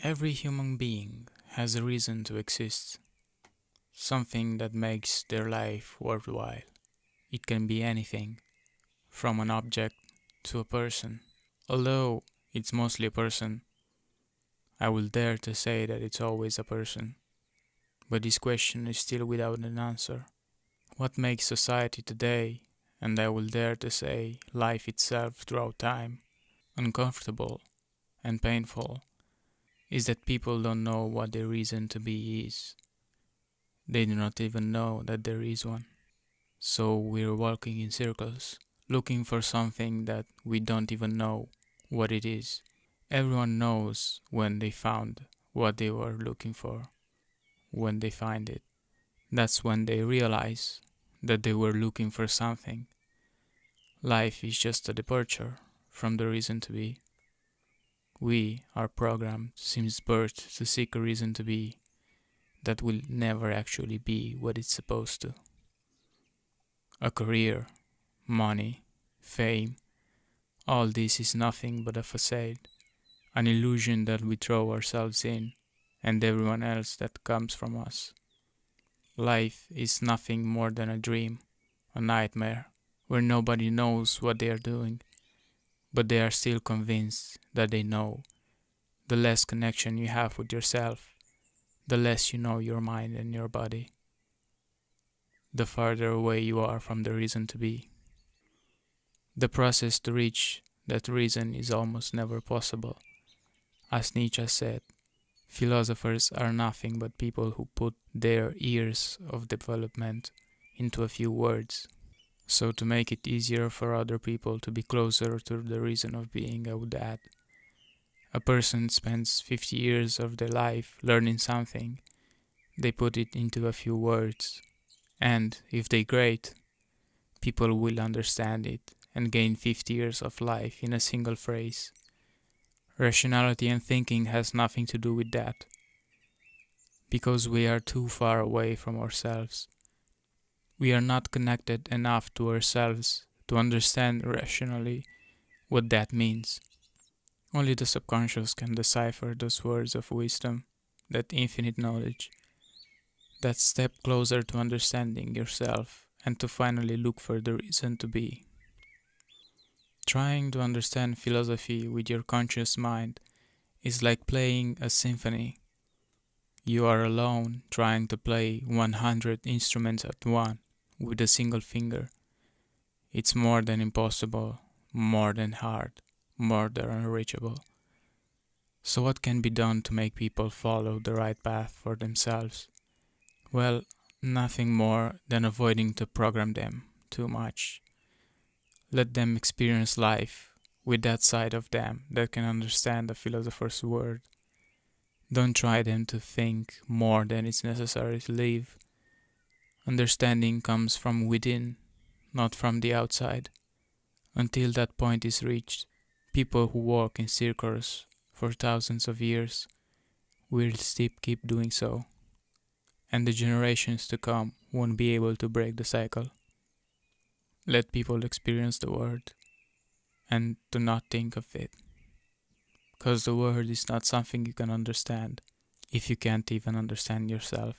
Every human being has a reason to exist, something that makes their life worthwhile. It can be anything, from an object to a person. Although it's mostly a person, I will dare to say that it's always a person. But this question is still without an answer. What makes society today, and I will dare to say life itself throughout time, uncomfortable and painful, is that people don't know what their reason to be is. They do not even know that there is one. So we're walking in circles, looking for something that we don't even know what it is. Everyone knows when they found what they were looking for. When they find it, that's when they realize that they were looking for something. Life is just a departure from the reason to be. We are programmed since birth to seek a reason to be that will never actually be what it's supposed to. A career, money, fame, all this is nothing but a facade, an illusion that we throw ourselves in and everyone else that comes from us. Life is nothing more than a dream, a nightmare, where nobody knows what they are doing, but they are still convinced that they know. The less connection you have with yourself, the less you know your mind and your body, the farther away you are from the reason to be. The process to reach that reason is almost never possible. As Nietzsche said, philosophers are nothing but people who put their years of development into a few words. So to make it easier for other people to be closer to the reason of being, I would add, a person spends 50 years of their life learning something. They put it into a few words. And if they're great, people will understand it and gain 50 years of life in a single phrase. Rationality and thinking has nothing to do with that, because we are too far away from ourselves. We are not connected enough to ourselves to understand rationally what that means. Only the subconscious can decipher those words of wisdom, that infinite knowledge, that step closer to understanding yourself and to finally look for the reason to be. Trying to understand philosophy with your conscious mind is like playing a symphony. You are alone trying to play 100 instruments at once with a single finger. It's more than impossible, more than hard, more than unreachable. So what can be done to make people follow the right path for themselves? Well, nothing more than avoiding to program them too much. Let them experience life with that side of them that can understand the philosopher's word. Don't try them to think more than is necessary to live. Understanding comes from within, not from the outside. Until that point is reached, people who walk in circles for thousands of years will still keep doing so, and the generations to come won't be able to break the cycle. Let people experience the word and do not think of it, because the word is not something you can understand if you can't even understand yourself.